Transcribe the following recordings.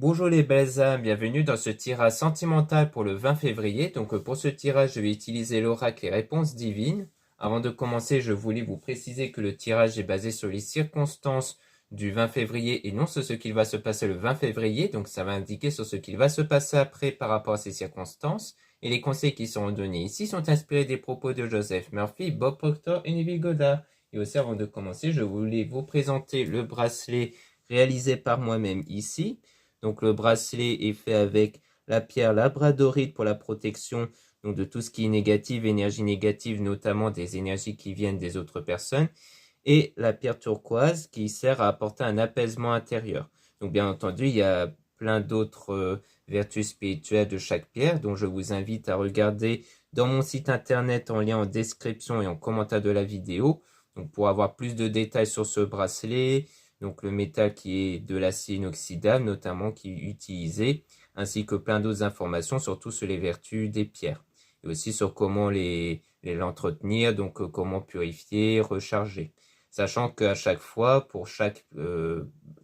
Bonjour les belles âmes, bienvenue dans ce tirage sentimental pour le 20 février. Donc pour ce tirage, je vais utiliser l'oracle et réponses divines. Avant de commencer, je voulais vous préciser que le tirage est basé sur les circonstances du 20 février et non sur ce qu'il va se passer le 20 février. Donc ça va indiquer sur ce qu'il va se passer après par rapport à ces circonstances. Et les conseils qui seront donnés ici sont inspirés des propos de Joseph Murphy, Bob Proctor et Neville Goddard. Et aussi avant de commencer, je voulais vous présenter le bracelet réalisé par moi-même ici. Donc le bracelet est fait avec la pierre labradorite pour la protection donc, de tout ce qui est négatif, énergie négative, notamment des énergies qui viennent des autres personnes, et la pierre turquoise qui sert à apporter un apaisement intérieur. Donc bien entendu, il y a plein d'autres vertus spirituelles de chaque pierre, dont je vous invite à regarder dans mon site internet en lien en description et en commentaire de la vidéo, donc pour avoir plus de détails sur ce bracelet, donc le métal qui est de l'acier inoxydable notamment qui est utilisé, ainsi que plein d'autres informations, surtout sur les vertus des pierres, et aussi sur comment l'entretenir, donc comment purifier, recharger. Sachant qu'à chaque fois, pour chaque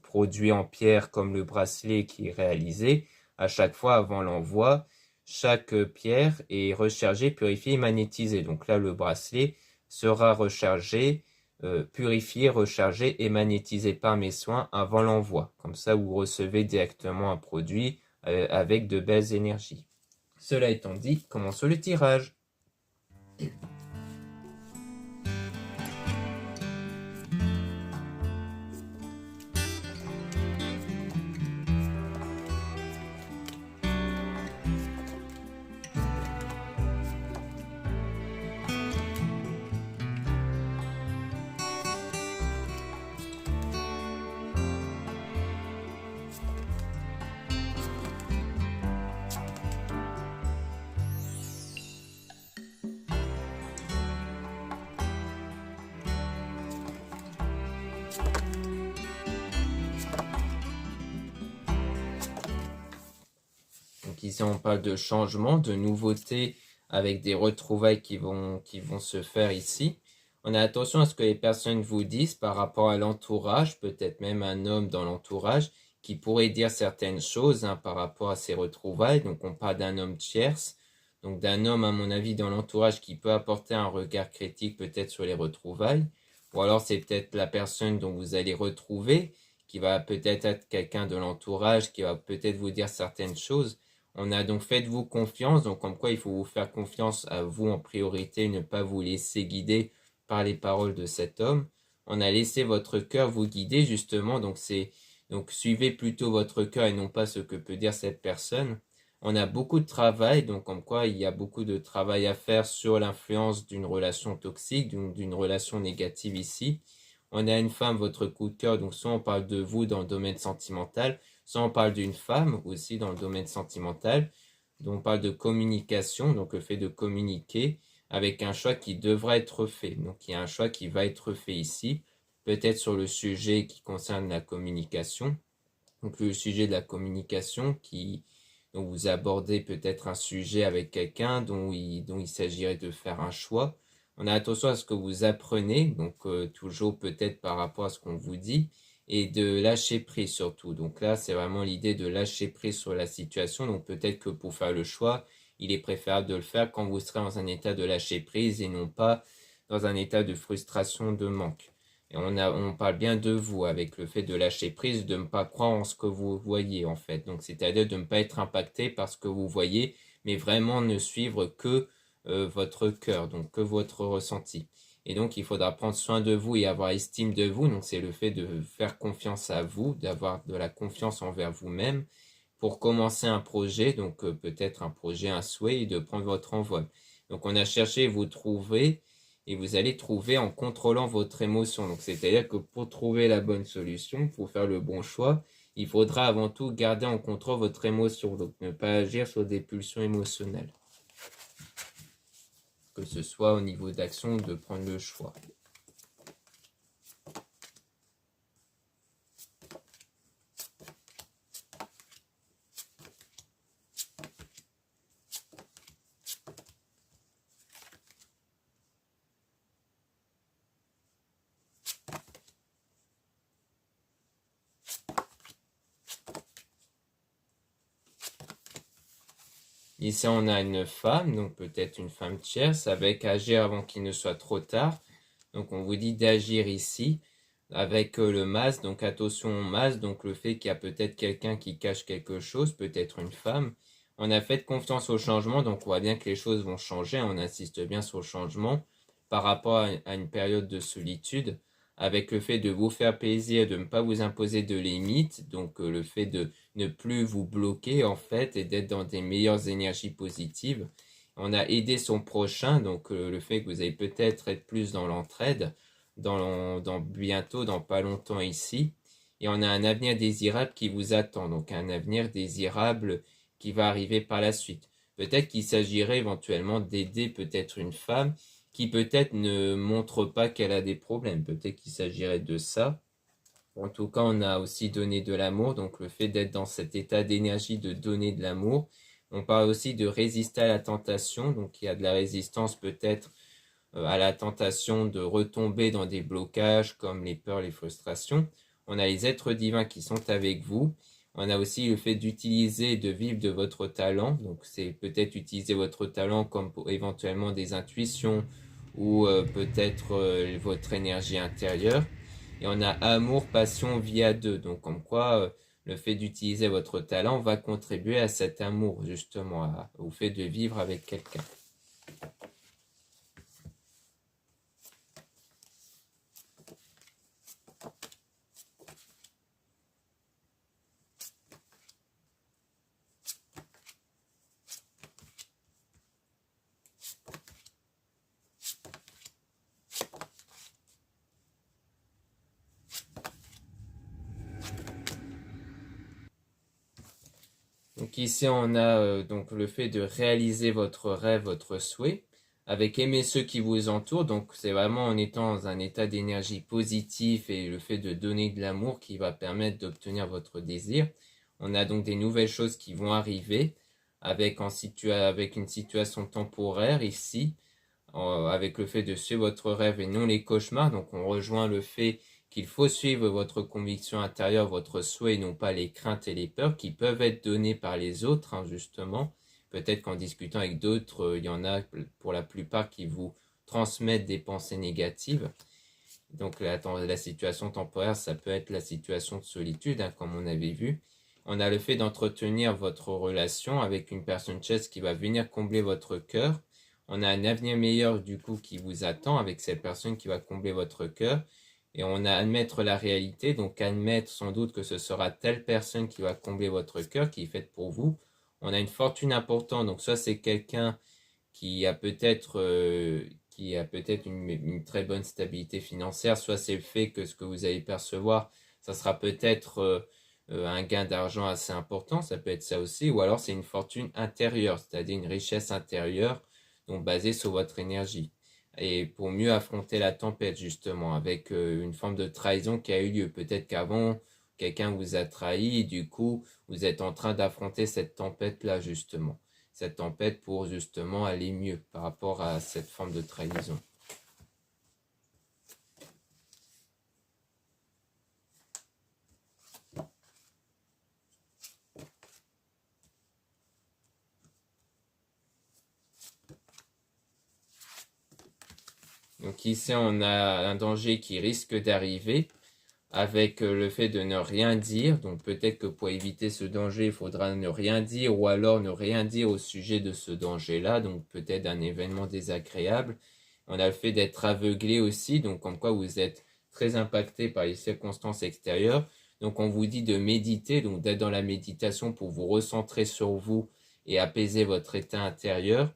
produit en pierre comme le bracelet qui est réalisé, à chaque fois avant l'envoi, chaque pierre est rechargée, purifiée et magnétisée. Donc là, le bracelet sera rechargé, purifié, rechargé et magnétisé par mes soins avant l'envoi. Comme ça, vous recevez directement un produit avec de belles énergies. Cela étant dit, commençons le tirage. Donc ici, on parle de changement, de nouveautés avec des retrouvailles qui vont se faire ici. On a attention à ce que les personnes vous disent par rapport à l'entourage, peut-être même un homme dans l'entourage, qui pourrait dire certaines choses par rapport à ces retrouvailles. Donc on parle d'un homme tierce, donc d'un homme à mon avis dans l'entourage qui peut apporter un regard critique peut-être sur les retrouvailles. Ou alors c'est peut-être la personne dont vous allez retrouver, qui va peut-être être quelqu'un de l'entourage, qui va peut-être vous dire certaines choses. On a donc faites-vous confiance, donc comme quoi il faut vous faire confiance à vous en priorité, ne pas vous laisser guider par les paroles de cet homme. On a laissé votre cœur vous guider justement, donc suivez plutôt votre cœur et non pas ce que peut dire cette personne. On a beaucoup de travail, donc comme quoi il y a beaucoup de travail à faire sur l'influence d'une relation toxique, d'une relation négative ici. On a une femme, votre coup de cœur, donc soit on parle de vous dans le domaine sentimental, soit on parle d'une femme aussi dans le domaine sentimental, dont on parle de communication, donc le fait de communiquer avec un choix qui devra être fait. Donc il y a un choix qui va être fait ici, peut-être sur le sujet qui concerne la communication. Donc le sujet de la communication donc vous abordez peut-être un sujet avec quelqu'un dont il s'agirait de faire un choix. On a attention à ce que vous apprenez, donc toujours peut-être par rapport à ce qu'on vous dit, et de lâcher prise surtout. Donc là, c'est vraiment l'idée de lâcher prise sur la situation. Donc peut-être que pour faire le choix, il est préférable de le faire quand vous serez dans un état de lâcher prise et non pas dans un état de frustration, de manque. Et on parle bien de vous avec le fait de lâcher prise, de ne pas croire en ce que vous voyez en fait. Donc c'est-à-dire de ne pas être impacté par ce que vous voyez, mais vraiment ne suivre que votre cœur, donc que votre ressenti. Et donc il faudra prendre soin de vous et avoir estime de vous. Donc c'est le fait de faire confiance à vous, d'avoir de la confiance envers vous-même pour commencer un projet, donc peut-être un projet, un souhait, et de prendre votre envol. Donc on a cherché, vous trouver, et vous allez trouver en contrôlant votre émotion. Donc c'est-à-dire que pour trouver la bonne solution, pour faire le bon choix, il faudra avant tout garder en contrôle votre émotion, donc ne pas agir sur des pulsions émotionnelles. Que ce soit au niveau d'action ou de prendre le choix. Ici, on a une femme, donc peut-être une femme tierce, avec agir avant qu'il ne soit trop tard. Donc on vous dit d'agir ici avec le masque, donc attention au masque, donc le fait qu'il y a peut-être quelqu'un qui cache quelque chose, peut-être une femme. On a fait confiance au changement, donc on voit bien que les choses vont changer, on insiste bien sur le changement par rapport à une période de solitude, avec le fait de vous faire plaisir, de ne pas vous imposer de limites, donc le fait de ne plus vous bloquer en fait et d'être dans des meilleures énergies positives. On a aidé son prochain, donc le fait que vous allez peut-être être plus dans l'entraide, dans bientôt, dans pas longtemps ici. Et on a un avenir désirable qui vous attend, donc un avenir désirable qui va arriver par la suite. Peut-être qu'il s'agirait éventuellement d'aider peut-être une femme qui peut-être ne montre pas qu'elle a des problèmes. Peut-être qu'il s'agirait de ça. En tout cas, on a aussi donné de l'amour, donc le fait d'être dans cet état d'énergie de donner de l'amour. On parle aussi de résister à la tentation, donc il y a de la résistance peut-être à la tentation de retomber dans des blocages comme les peurs, les frustrations. On a les êtres divins qui sont avec vous. On a aussi le fait d'utiliser, de vivre de votre talent. Donc c'est peut-être utiliser votre talent comme pour éventuellement des intuitions ou peut-être votre énergie intérieure. Et on a amour, passion, vie à deux. Donc comme quoi le fait d'utiliser votre talent va contribuer à cet amour justement, au fait de vivre avec quelqu'un. Donc ici, on a donc le fait de réaliser votre rêve, votre souhait, avec aimer ceux qui vous entourent. Donc c'est vraiment en étant dans un état d'énergie positif et le fait de donner de l'amour qui va permettre d'obtenir votre désir. On a donc des nouvelles choses qui vont arriver avec une situation temporaire ici, avec le fait de suivre votre rêve et non les cauchemars. Donc on rejoint le fait qu'il faut suivre votre conviction intérieure, votre souhait, et non pas les craintes et les peurs qui peuvent être données par les autres, hein, justement. Peut-être qu'en discutant avec d'autres, il y en a pour la plupart qui vous transmettent des pensées négatives. Donc la situation temporaire, ça peut être la situation de solitude, hein, comme on avait vu. On a le fait d'entretenir votre relation avec une personne tierce qui va venir combler votre cœur. On a un avenir meilleur du coup qui vous attend avec cette personne qui va combler votre cœur. Et on a admettre la réalité, donc admettre sans doute que ce sera telle personne qui va combler votre cœur, qui est faite pour vous. On a une fortune importante, donc soit c'est quelqu'un qui a peut-être une très bonne stabilité financière, soit c'est le fait que ce que vous allez percevoir, ça sera peut-être un gain d'argent assez important, ça peut être ça aussi, ou alors c'est une fortune intérieure, c'est-à-dire une richesse intérieure, donc basée sur votre énergie. Et pour mieux affronter la tempête, justement, avec une forme de trahison qui a eu lieu. Peut-être qu'avant, quelqu'un vous a trahi, et du coup, vous êtes en train d'affronter cette tempête-là, justement. Cette tempête pour, justement, aller mieux par rapport à cette forme de trahison. Donc ici, on a un danger qui risque d'arriver avec le fait de ne rien dire. Donc peut-être que pour éviter ce danger, il faudra ne rien dire ou alors ne rien dire au sujet de ce danger-là. Donc peut-être un événement désagréable. On a le fait d'être aveuglé aussi, donc comme quoi vous êtes très impacté par les circonstances extérieures. Donc on vous dit de méditer, donc d'être dans la méditation pour vous recentrer sur vous et apaiser votre état intérieur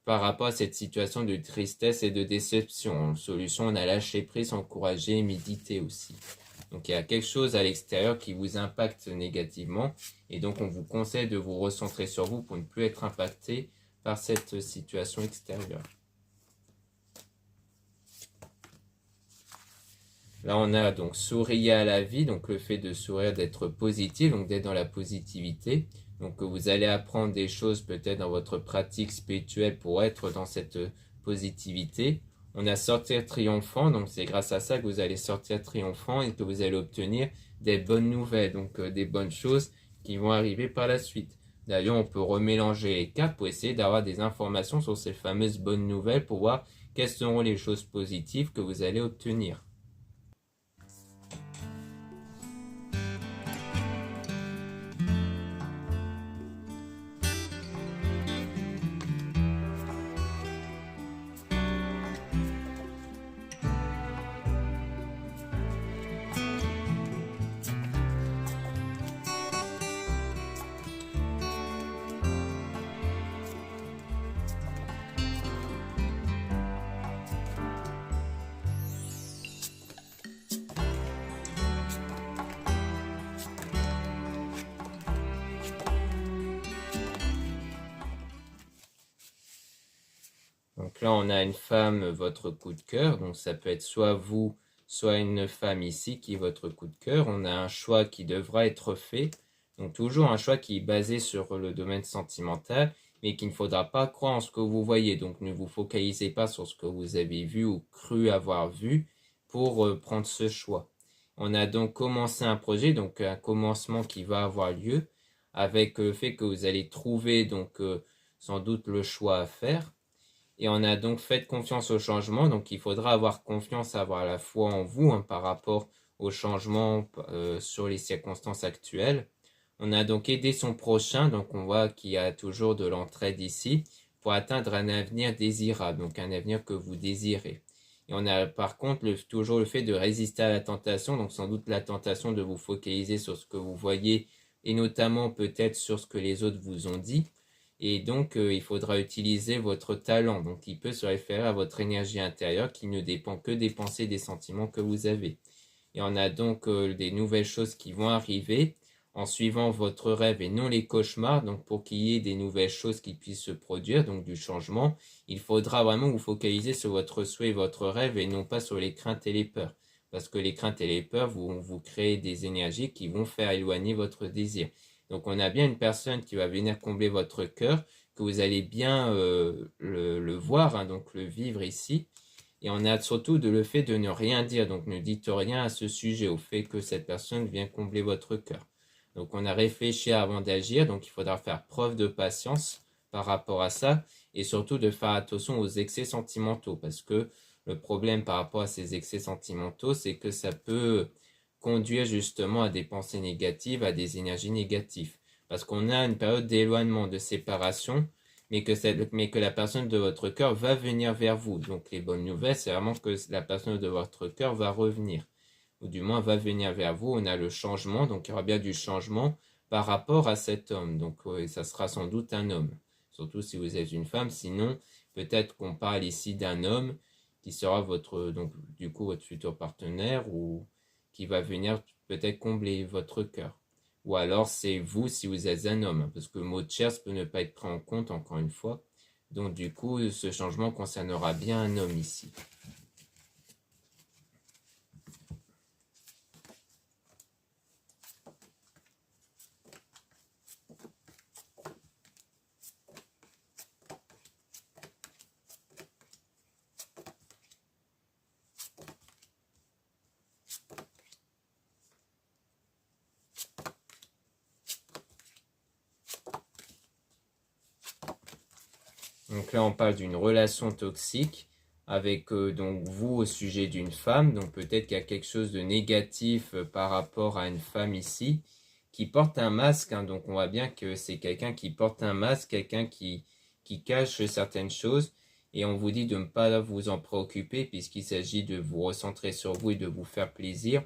par rapport à cette situation de tristesse et de déception. En solution, on a lâché prise, encouragé et méditer aussi. Donc il y a quelque chose à l'extérieur qui vous impacte négativement et donc on vous conseille de vous recentrer sur vous pour ne plus être impacté par cette situation extérieure. Là, on a donc sourire à la vie, donc le fait de sourire, d'être positif, donc d'être dans la positivité. Donc vous allez apprendre des choses peut-être dans votre pratique spirituelle pour être dans cette positivité. On a sortir triomphant, donc c'est grâce à ça que vous allez sortir triomphant et que vous allez obtenir des bonnes nouvelles, donc des bonnes choses qui vont arriver par la suite. D'ailleurs, on peut remélanger les cartes pour essayer d'avoir des informations sur ces fameuses bonnes nouvelles pour voir quelles seront les choses positives que vous allez obtenir. Donc là, on a une femme, votre coup de cœur. Donc ça peut être soit vous, soit une femme ici qui est votre coup de cœur. On a un choix qui devra être fait. Donc toujours un choix qui est basé sur le domaine sentimental, mais qu'il ne faudra pas croire en ce que vous voyez. Donc ne vous focalisez pas sur ce que vous avez vu ou cru avoir vu pour prendre ce choix. On a donc commencé un projet, donc un commencement qui va avoir lieu avec le fait que vous allez trouver donc sans doute le choix à faire. Et on a donc fait confiance au changement, donc il faudra avoir confiance, avoir la foi en vous par rapport au changement sur les circonstances actuelles. On a donc aidé son prochain, donc on voit qu'il y a toujours de l'entraide ici, pour atteindre un avenir désirable, donc un avenir que vous désirez. Et on a par contre toujours le fait de résister à la tentation, donc sans doute la tentation de vous focaliser sur ce que vous voyez, et notamment peut-être sur ce que les autres vous ont dit. Et donc, il faudra utiliser votre talent. Donc, il peut se référer à votre énergie intérieure qui ne dépend que des pensées, des sentiments que vous avez. Et on a donc des nouvelles choses qui vont arriver en suivant votre rêve et non les cauchemars. Donc, pour qu'il y ait des nouvelles choses qui puissent se produire, donc du changement, il faudra vraiment vous focaliser sur votre souhait et votre rêve et non pas sur les craintes et les peurs. Parce que les craintes et les peurs vont vous créer des énergies qui vont faire éloigner votre désir. Donc on a bien une personne qui va venir combler votre cœur, que vous allez bien le voir, donc le vivre ici. Et on a surtout le fait de ne rien dire, donc ne dites rien à ce sujet, au fait que cette personne vient combler votre cœur. Donc on a réfléchi avant d'agir, donc il faudra faire preuve de patience par rapport à ça, et surtout de faire attention aux excès sentimentaux, parce que le problème par rapport à ces excès sentimentaux, c'est que ça peut conduire justement à des pensées négatives, à des énergies négatives. Parce qu'on a une période d'éloignement, de séparation, mais que la personne de votre cœur va venir vers vous. Donc les bonnes nouvelles, c'est vraiment que la personne de votre cœur va revenir, ou du moins va venir vers vous. On a le changement, donc il y aura bien du changement par rapport à cet homme. Donc ça sera sans doute un homme, surtout si vous êtes une femme. Sinon, peut-être qu'on parle ici d'un homme qui sera donc du coup votre futur partenaire ou qui va venir peut-être combler votre cœur. Ou alors c'est vous si vous êtes un homme, parce que le mot tierce peut ne pas être pris en compte encore une fois. Donc du coup, ce changement concernera bien un homme ici. Donc là, on parle d'une relation toxique avec donc vous au sujet d'une femme. Donc peut-être qu'il y a quelque chose de négatif par rapport à une femme ici qui porte un masque. Donc on voit bien que c'est quelqu'un qui porte un masque, quelqu'un qui cache certaines choses. Et on vous dit de ne pas vous en préoccuper puisqu'il s'agit de vous recentrer sur vous et de vous faire plaisir.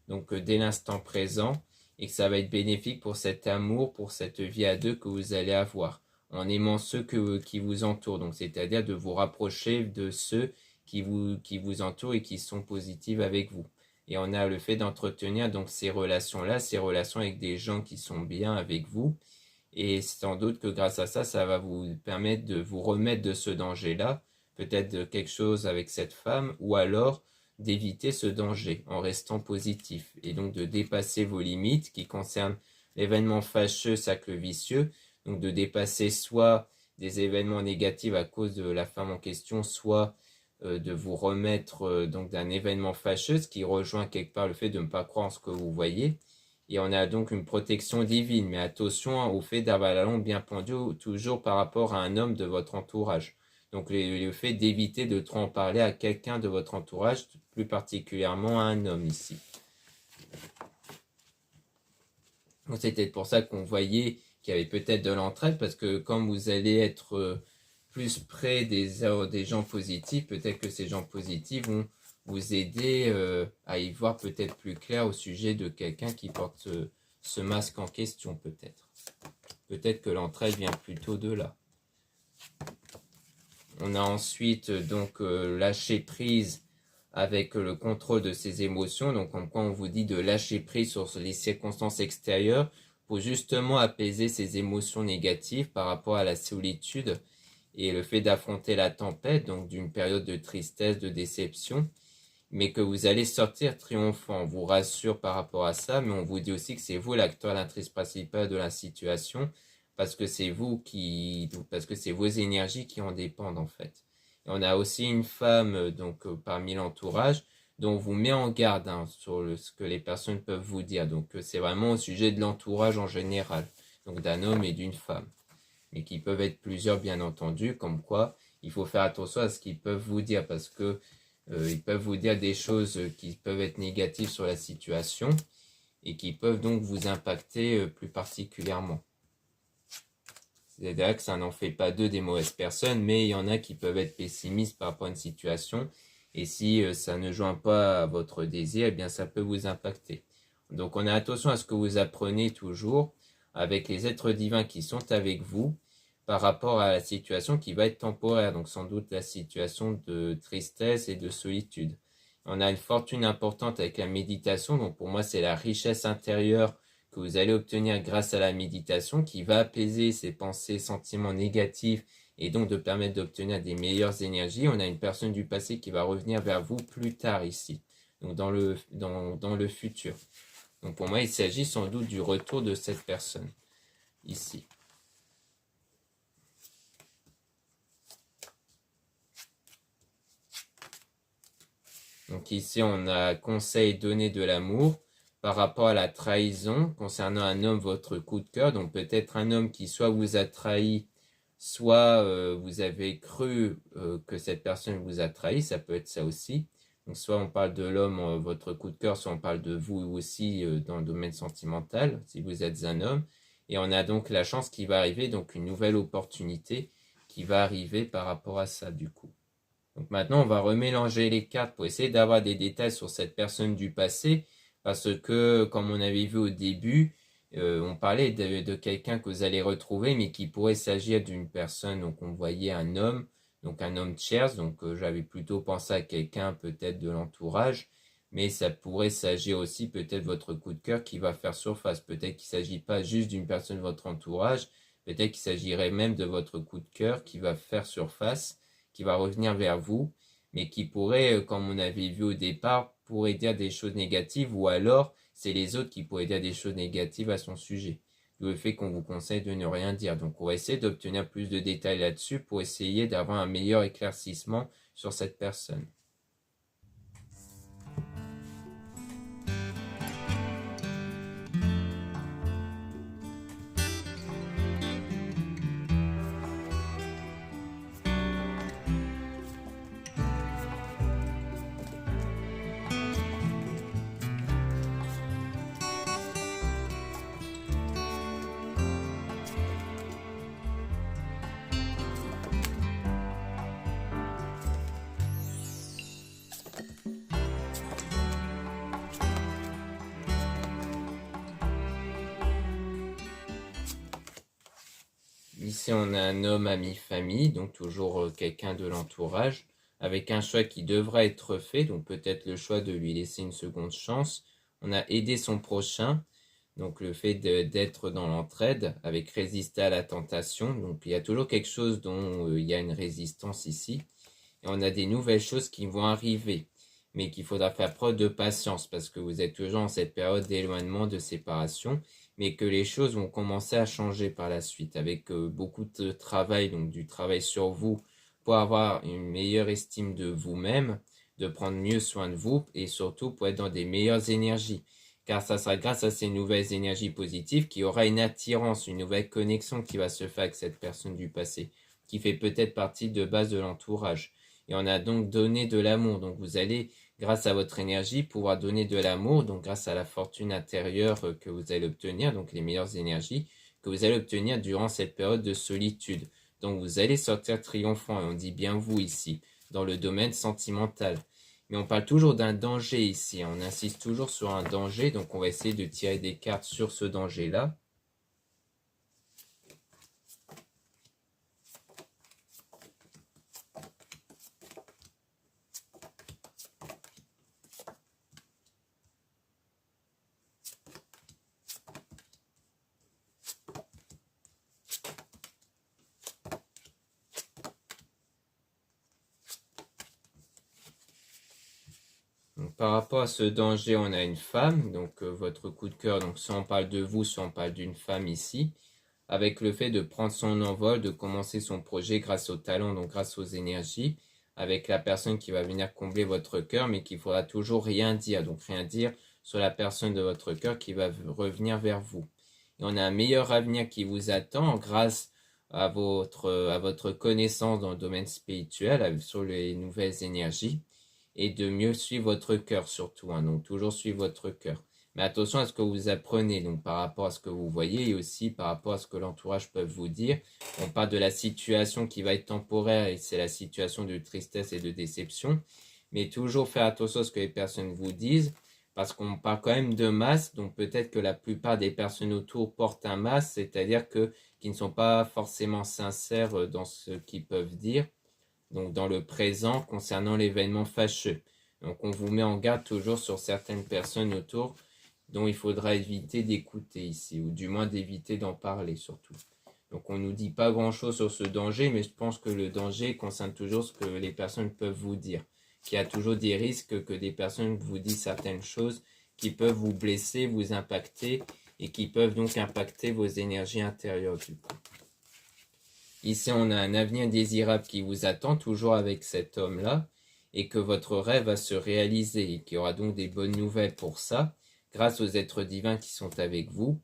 Donc dès l'instant présent, et que ça va être bénéfique pour cet amour, pour cette vie à deux que vous allez avoir, en aimant ceux qui vous entourent, donc c'est-à-dire de vous rapprocher de ceux qui vous entourent et qui sont positifs avec vous. Et on a le fait d'entretenir donc ces relations-là, ces relations avec des gens qui sont bien avec vous. Et sans doute que grâce à ça, ça va vous permettre de vous remettre de ce danger-là, peut-être de quelque chose avec cette femme, ou alors d'éviter ce danger en restant positif. Et donc de dépasser vos limites qui concernent l'événement fâcheux, cercle vicieux, donc de dépasser soit des événements négatifs à cause de la femme en question, soit de vous remettre donc d'un événement fâcheux, ce qui rejoint quelque part le fait de ne pas croire en ce que vous voyez. et on a donc une protection divine. Mais attention au fait d'avoir la langue bien pendue, toujours par rapport à un homme de votre entourage. Donc le fait d'éviter de trop en parler à quelqu'un de votre entourage, plus particulièrement à un homme ici. C'était pour ça qu'on voyait qu'il y avait peut-être de l'entraide, parce que quand vous allez être plus près des gens positifs, peut-être que ces gens positifs vont vous aider à y voir peut-être plus clair au sujet de quelqu'un qui porte ce masque en question, peut-être. Peut-être que l'entraide vient plutôt de là. On a ensuite donc lâcher prise avec le contrôle de ses émotions. Donc comme quoi on vous dit de lâcher prise sur les circonstances extérieures pour justement apaiser ses émotions négatives par rapport à la solitude et le fait d'affronter la tempête, donc d'une période de tristesse, de déception, mais que vous allez sortir triomphant. On vous rassure par rapport à ça, mais on vous dit aussi que c'est vous l'acteur, l'actrice principale de la situation, parce que c'est vos énergies qui en dépendent en fait. Et on a aussi une femme donc parmi l'entourage dont on vous met en garde sur ce que les personnes peuvent vous dire. Donc c'est vraiment au sujet de l'entourage en général, donc d'un homme et d'une femme, mais qui peuvent être plusieurs bien entendu, comme quoi il faut faire attention à ce qu'ils peuvent vous dire, parce que ils peuvent vous dire des choses qui peuvent être négatives sur la situation et qui peuvent donc vous impacter plus particulièrement. C'est-à-dire que ça n'en fait pas deux des mauvaises personnes, mais il y en a qui peuvent être pessimistes par rapport à une situation, et si ça ne joint pas à votre désir, eh bien ça peut vous impacter. Donc on a attention à ce que vous apprenez toujours avec les êtres divins qui sont avec vous par rapport à la situation qui va être temporaire, donc sans doute la situation de tristesse et de solitude. On a une fortune importante avec la méditation, donc pour moi c'est la richesse intérieure que vous allez obtenir grâce à la méditation qui va apaiser ces pensées, sentiments négatifs et donc de permettre d'obtenir des meilleures énergies. On a une personne du passé qui va revenir vers vous plus tard ici, donc dans le futur. Donc pour moi, il s'agit sans doute du retour de cette personne ici. Donc ici, on a conseil donné de l'amour par rapport à la trahison concernant un homme, votre coup de cœur. Donc peut-être un homme qui soit vous a trahi, soit vous avez cru que cette personne vous a trahi, ça peut être ça aussi. Donc soit on parle de l'homme, votre coup de cœur, soit on parle de vous aussi dans le domaine sentimental, si vous êtes un homme. Et on a donc la chance qui va arriver, donc une nouvelle opportunité qui va arriver par rapport à ça du coup. Donc maintenant, on va remélanger les cartes pour essayer d'avoir des détails sur cette personne du passé, parce que, comme on avait vu au début, on parlait de quelqu'un que vous allez retrouver, mais qui pourrait s'agir d'une personne, donc on voyait un homme, donc un homme tierce, donc j'avais plutôt pensé à quelqu'un peut-être de l'entourage, mais ça pourrait s'agir aussi peut-être votre coup de cœur qui va faire surface. Peut-être qu'il ne s'agit pas juste d'une personne de votre entourage, peut-être qu'il s'agirait même de votre coup de cœur qui va faire surface, qui va revenir vers vous, mais qui pourrait, comme on avait vu au départ, pourrait dire des choses négatives, ou alors c'est les autres qui pourraient dire des choses négatives à son sujet. D'où le fait qu'on vous conseille de ne rien dire. Donc on va essayer d'obtenir plus de détails là-dessus pour essayer d'avoir un meilleur éclaircissement sur cette personne. Ici, on a un homme ami-famille, donc toujours quelqu'un de l'entourage, avec un choix qui devra être fait, donc peut-être le choix de lui laisser une seconde chance. On a aidé son prochain, donc le fait d'être dans l'entraide, avec résister à la tentation. Donc il y a toujours quelque chose dont il y a une résistance ici. Et on a des nouvelles choses qui vont arriver, mais qu'il faudra faire preuve de patience, parce que vous êtes toujours en cette période d'éloignement, de séparation, mais que les choses vont commencer à changer par la suite, avec beaucoup de travail, donc du travail sur vous, pour avoir une meilleure estime de vous-même, de prendre mieux soin de vous, et surtout pour être dans des meilleures énergies. car ça sera grâce à ces nouvelles énergies positives qu'il y aura une attirance, une nouvelle connexion qui va se faire avec cette personne du passé, qui fait peut-être partie de base de l'entourage. Et on a donc donné de l'amour. Donc vous allez, grâce à votre énergie, pouvoir donner de l'amour, donc grâce à la fortune intérieure que vous allez obtenir, donc les meilleures énergies que vous allez obtenir durant cette période de solitude. Donc vous allez sortir triomphant, et on dit bien vous ici, dans le domaine sentimental. Mais on parle toujours d'un danger ici, on insiste toujours sur un danger, donc on va essayer de tirer des cartes sur ce danger-là. Donc, par rapport à ce danger, on a une femme, donc votre coup de cœur, donc soit on parle de vous, soit on parle d'une femme ici, avec le fait de prendre son envol, de commencer son projet grâce au talent, donc grâce aux énergies, avec la personne qui va venir combler votre cœur, mais qu'il faudra toujours rien dire, donc rien dire sur la personne de votre cœur qui va revenir vers vous. Et on a un meilleur avenir qui vous attend grâce à votre connaissance dans le domaine spirituel, sur les nouvelles énergies, et de mieux suivre votre cœur surtout, hein, donc toujours suivre votre cœur. Mais attention à ce que vous apprenez, donc par rapport à ce que vous voyez et aussi par rapport à ce que l'entourage peut vous dire. On parle de la situation qui va être temporaire et c'est la situation de tristesse et de déception. Mais toujours faire attention à ce que les personnes vous disent parce qu'on parle quand même de masse, donc peut-être que la plupart des personnes autour portent un masque, c'est-à-dire qu'ils ne sont pas forcément sincères dans ce qu'ils peuvent dire, donc dans le présent concernant l'événement fâcheux. Donc on vous met en garde toujours sur certaines personnes autour dont il faudra éviter d'écouter ici, ou du moins d'éviter d'en parler surtout. Donc on ne nous dit pas grand-chose sur ce danger, mais je pense que le danger concerne toujours ce que les personnes peuvent vous dire. Qu'il y a toujours des risques que des personnes vous disent certaines choses qui peuvent vous blesser, vous impacter, et qui peuvent donc impacter vos énergies intérieures du coup. Ici, on a un avenir désirable qui vous attend, toujours avec cet homme-là, et que votre rêve va se réaliser, et qu'il y aura donc des bonnes nouvelles pour ça, grâce aux êtres divins qui sont avec vous,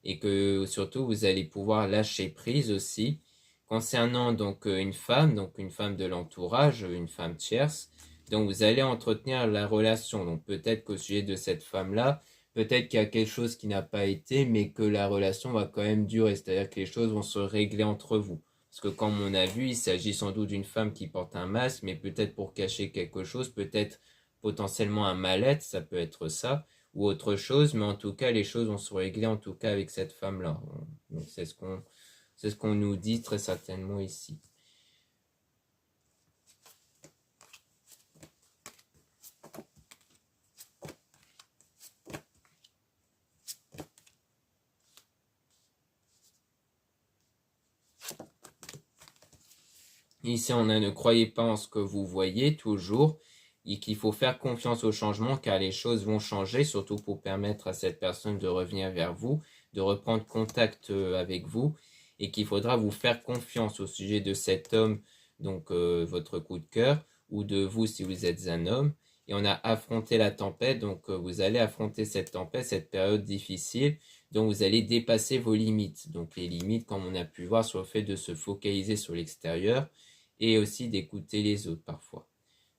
et que surtout vous allez pouvoir lâcher prise aussi. Concernant donc une femme de l'entourage, une femme tierce, donc vous allez entretenir la relation. Donc peut-être qu'au sujet de cette femme-là, peut-être qu'il y a quelque chose qui n'a pas été, mais que la relation va quand même durer, c'est-à-dire que les choses vont se régler entre vous. Parce que comme on a vu, il s'agit sans doute d'une femme qui porte un masque, mais peut-être pour cacher quelque chose, peut-être potentiellement un mal-être, ça peut être ça, ou autre chose, mais en tout cas, les choses vont se régler en tout cas avec cette femme-là. Donc c'est ce qu'on nous dit très certainement ici. Ici, on a ne croyez pas en ce que vous voyez toujours et qu'il faut faire confiance au changement car les choses vont changer, surtout pour permettre à cette personne de revenir vers vous, de reprendre contact avec vous et qu'il faudra vous faire confiance au sujet de cet homme, donc votre coup de cœur, ou de vous si vous êtes un homme. Et on a affronté la tempête, donc vous allez affronter cette tempête, cette période difficile, donc vous allez dépasser vos limites. Donc les limites, comme on a pu voir, sur le fait de se focaliser sur l'extérieur, et aussi d'écouter les autres parfois.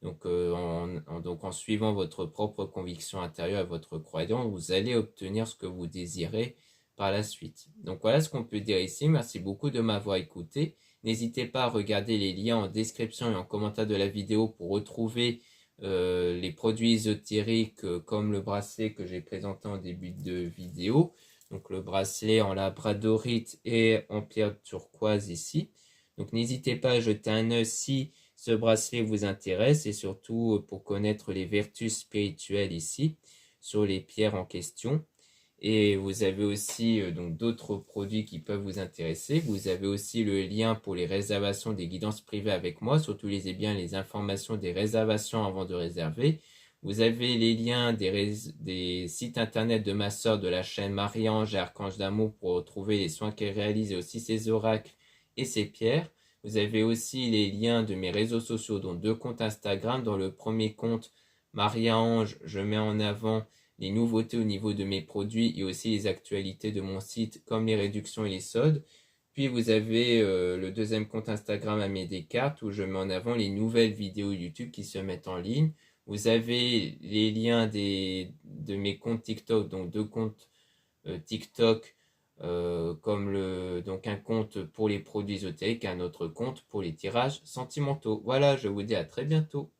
Donc, en suivant votre propre conviction intérieure et votre croyance, vous allez obtenir ce que vous désirez par la suite. Donc voilà ce qu'on peut dire ici. Merci beaucoup de m'avoir écouté. N'hésitez pas à regarder les liens en description et en commentaire de la vidéo pour retrouver les produits ésotériques comme le bracelet que j'ai présenté en début de vidéo. Donc le bracelet en labradorite et en pierre turquoise ici. Donc n'hésitez pas à jeter un œil si ce bracelet vous intéresse et surtout pour connaître les vertus spirituelles ici sur les pierres en question. Et vous avez aussi donc d'autres produits qui peuvent vous intéresser. Vous avez aussi le lien pour les réservations des guidances privées avec moi. Surtout lisez bien les informations des réservations avant de réserver. Vous avez les liens des sites internet de ma sœur de la chaîne Marie-Ange et Archange d'Amour pour retrouver les soins qu'elle réalise et aussi ses oracles et ses pierres. Vous avez aussi les liens de mes réseaux sociaux, dont 2 comptes Instagram. Dans le premier compte, Maria Ange, je mets en avant les nouveautés au niveau de mes produits et aussi les actualités de mon site comme les réductions et les soldes. Puis vous avez le deuxième compte Instagram Aimé Descartes où je mets en avant les nouvelles vidéos YouTube qui se mettent en ligne. Vous avez les liens de mes comptes TikTok, donc deux comptes TikTok, donc un compte pour les produits ésotériques et un autre compte pour les tirages sentimentaux. Voilà, je vous dis à très bientôt.